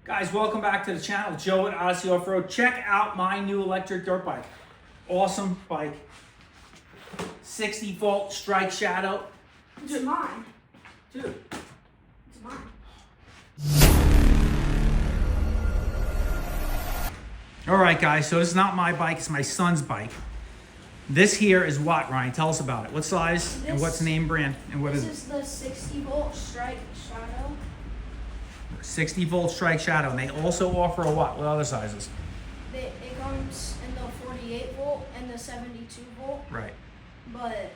Guys, welcome back to the channel. Joe at Odyssey Off-Road. Check out my new electric dirt bike. Awesome bike. 60 volt strike shadow. It's mine. Dude. It's mine. All right, guys, so this is not my bike, it's my son's bike. This here is what, Ryan? Tell us about it. What size and what's the name, brand, and what is it? This is the 60 volt strike shadow. 60 volt strike shadow, and they also offer a what? What other sizes? It comes in the 48 volt and the 72 volt. Right. But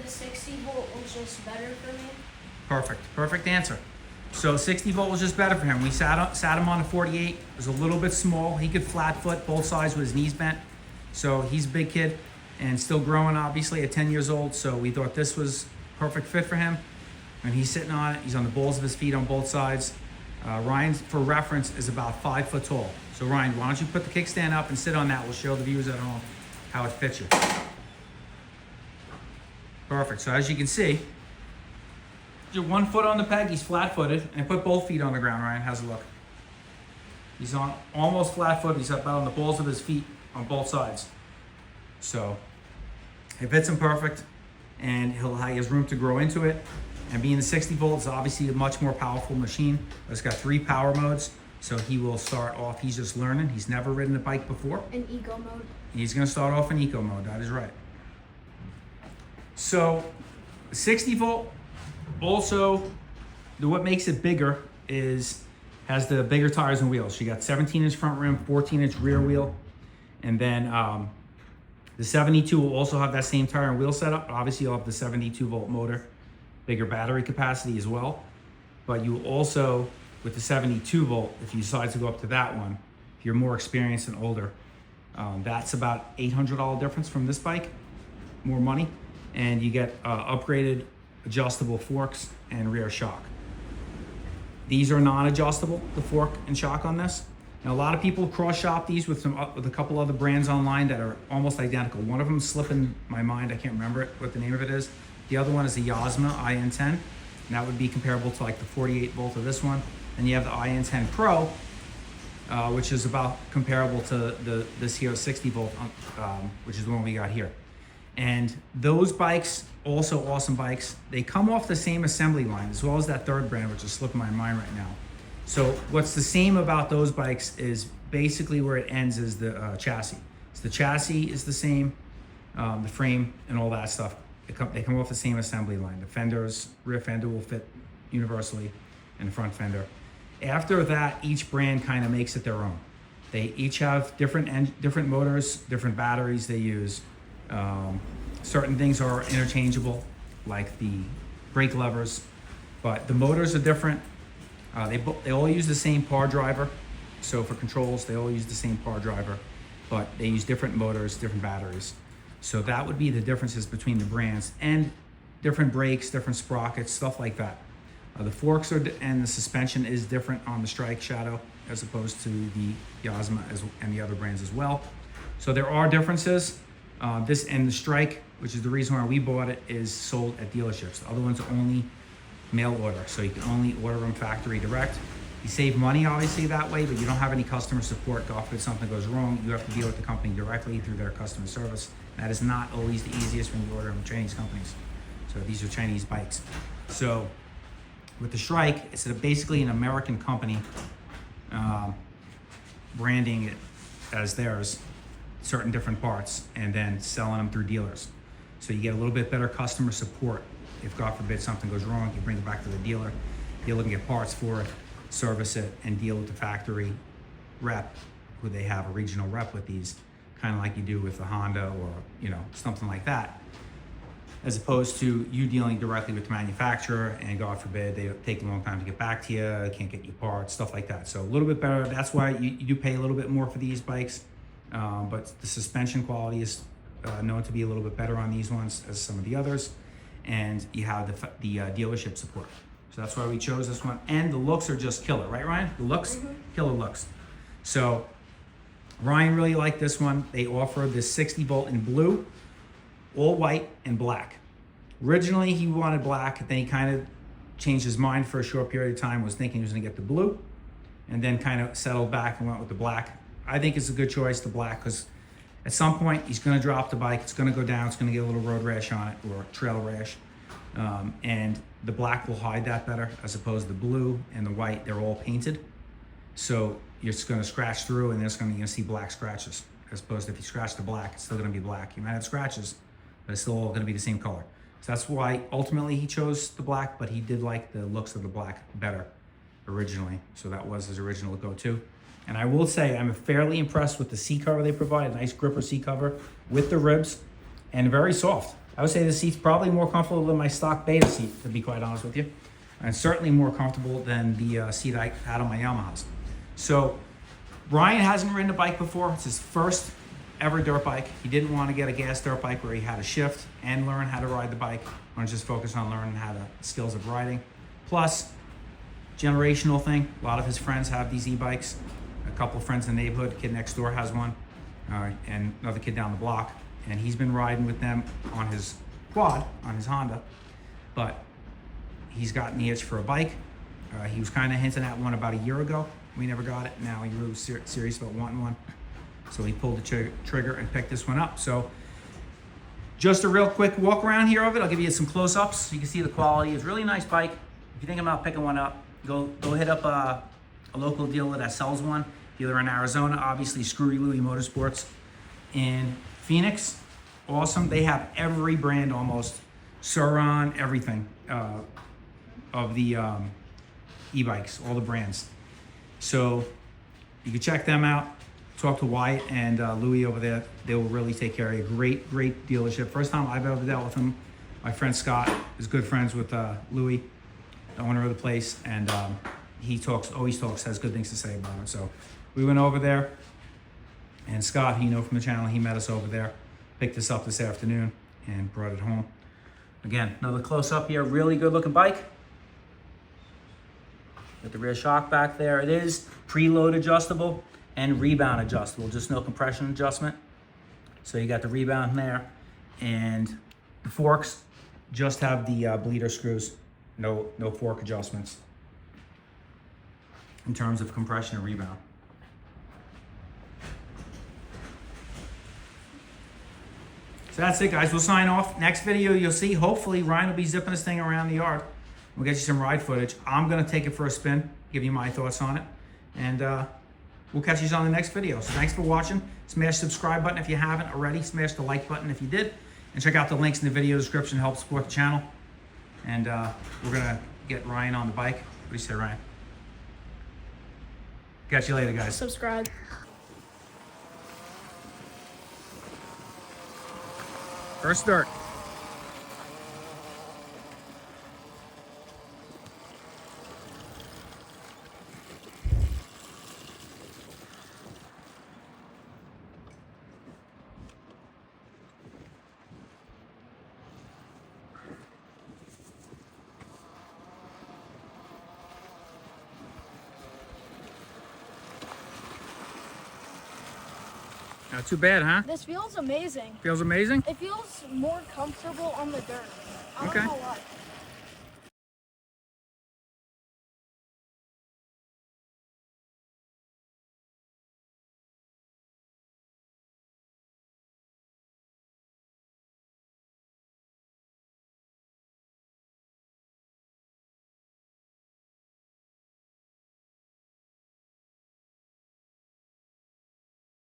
the 60 volt was just better for me. Perfect answer. So 60 volt was just better for him. We sat him on a 48. It was a little bit small. He could flat foot both sides with his knees bent. So he's a big kid and still growing, obviously, at 10 years old. So we thought this was perfect fit for him. And he's sitting on it. He's on the balls of his feet on both sides. Ryan, for reference, is about 5 foot tall. So Ryan, why don't you put the kickstand up and sit on that? We'll show the viewers at home how it fits you. Perfect. So as you can see, you're 1 foot on the peg. He's flat-footed, and put both feet on the ground. Ryan, how's it look? He's on almost flat-footed. He's up on the balls of his feet on both sides. So it fits him perfect, and he has room to grow into it. And being the 60 volt is obviously a much more powerful machine. It's got 3 power modes, so he will start off, he's just learning. He's never ridden a bike before. In eco mode. He's gonna start off in eco mode, that is right. So 60 volt, also, what makes it bigger is, has the bigger tires and wheels. You got 17-inch front rim, 14-inch rear wheel, and then the 72 will also have that same tire and wheel setup. Obviously, you'll have the 72 volt motor, bigger battery capacity as well. But you also, with the 72 volt, if you decide to go up to that one, if you're more experienced and older, that's about $800 difference from this bike, more money, and you get upgraded adjustable forks and rear shock. These are non-adjustable, the fork and shock on this. Now, a lot of people cross-shop these with a couple other brands online that are almost identical. One of them is slipping my mind. I can't remember what the name of it is. The other one is the Huqvarna IN10, and that would be comparable to like the 48 volt of this one. And you have the IN10 Pro, which is about comparable to this here 60 volt, which is the one we got here. And those bikes, also awesome bikes, they come off the same assembly line, as well as that third brand, which is slipping my mind right now. So what's the same about those bikes is basically where it ends is the chassis. So the chassis is the same, the frame and all that stuff. They come off the same assembly line. The fenders, rear fender will fit universally, and the front fender. After that, each brand kind of makes it their own. They each have different motors, different batteries they use. Certain things are interchangeable, like the brake levers, but the motors are different. They all use the same power driver. So for controls, they all use the same power driver, but they use different motors, different batteries. So that would be the differences between the brands, and different brakes, different sprockets, stuff like that. The forks and the suspension is different on the Strike Shadow as opposed to the Huqvarna and the other brands as well. So there are differences. This and the Strike, which is the reason why we bought it, is sold at dealerships. The other ones are only mail order, so you can only order them factory direct. You save money obviously that way, but you don't have any customer support. God forbid something goes wrong, you have to deal with the company directly through their customer service. That is not always the easiest when you order from Chinese companies. So these are Chinese bikes. So with the Strike, it's basically an American company branding it as theirs, certain different parts, and then selling them through dealers. So you get a little bit better customer support. If God forbid something goes wrong, you bring it back to the dealer. Dealer can get parts for it, service it, and deal with the factory rep, who they have a regional rep with these, kind of like you do with the Honda or something like that, as opposed to you dealing directly with the manufacturer, and God forbid they take a long time to get back to you, can't get you parts, stuff like that. So a little bit better. That's why you do pay a little bit more for these bikes, but the suspension quality is known to be a little bit better on these ones as some of the others, and you have the dealership support. So that's why we chose this one, and the looks are just killer, right, Ryan? The looks, killer looks. So Ryan really liked this one. They offer this 60 volt in blue, all white, and black. Originally he wanted black, then he kind of changed his mind for a short period of time, was thinking he was gonna get the blue, and then kind of settled back and went with the black. I think it's a good choice, the black, because at some point he's going to drop the bike. It's going to go down. It's going to get a little road rash on it, or trail rash. And the black will hide that better, as opposed to the blue and the white. They're all painted. So you're just going to scratch through, and you're going to see black scratches. As opposed to if you scratch the black, it's still going to be black. You might have scratches, but it's still all going to be the same color. So that's why ultimately he chose the black, but he did like the looks of the black better originally. So that was his original go-to. And I will say I'm fairly impressed with the seat cover they provide. A nice gripper seat cover with the ribs, and very soft. I would say the seat's probably more comfortable than my stock beta seat, to be quite honest with you. And certainly more comfortable than the seat I had on my Yamahas. So Ryan hasn't ridden a bike before. It's his first ever dirt bike. He didn't want to get a gas dirt bike where he had to shift and learn how to ride the bike. He wanted to just focus on learning how the skills of riding. Plus, generational thing. A lot of his friends have these e-bikes. A couple of friends in the neighborhood. Kid next door has one, and another kid down the block. And he's been riding with them on his quad, on his Honda. But he's gotten the itch for a bike. He was kind of hinting at one about a year ago. We never got it. Now he really serious about wanting one. So he pulled the trigger and picked this one up. So just a real quick walk around here of it. I'll give you some close-ups so you can see the quality. It's a really nice bike. If you think about picking one up, go hit up a local dealer that sells one. Dealer in Arizona, obviously Screwie Motorsports. In Phoenix, awesome. They have every brand almost. Suron, everything of the e-bikes, all the brands. So you can check them out. Talk to Wyatt and Louie over there. They will really take care of you. Great dealership. First time I've ever dealt with him. My friend Scott is good friends with Louie, the owner of the place, and he always talks, has good things to say about him. So we went over there, and Scott, you know from the channel, he met us over there, picked us up this afternoon, and brought it home. Again, another close up here. Really good looking bike. Got the rear shock back there. It is preload adjustable and rebound adjustable, just no compression adjustment. So you got the rebound there, and the forks just have the bleeder screws, no fork adjustments in terms of compression and rebound. So that's it, guys. We'll sign off. Next video you'll see, hopefully Ryan will be zipping this thing around the yard. We'll get you some ride footage. I'm gonna take it for a spin, give you my thoughts on it, and we'll catch you on the next video. So thanks for watching. Smash the subscribe button if you haven't already. Smash the like button if you did. And check out the links in the video description to help support the channel. And we're gonna get Ryan on the bike. What do you say, Ryan? Catch you later, guys. Subscribe. First dirt. Not too bad, huh? This feels amazing. Feels amazing? It feels more comfortable on the dirt. I don't Okay. know why.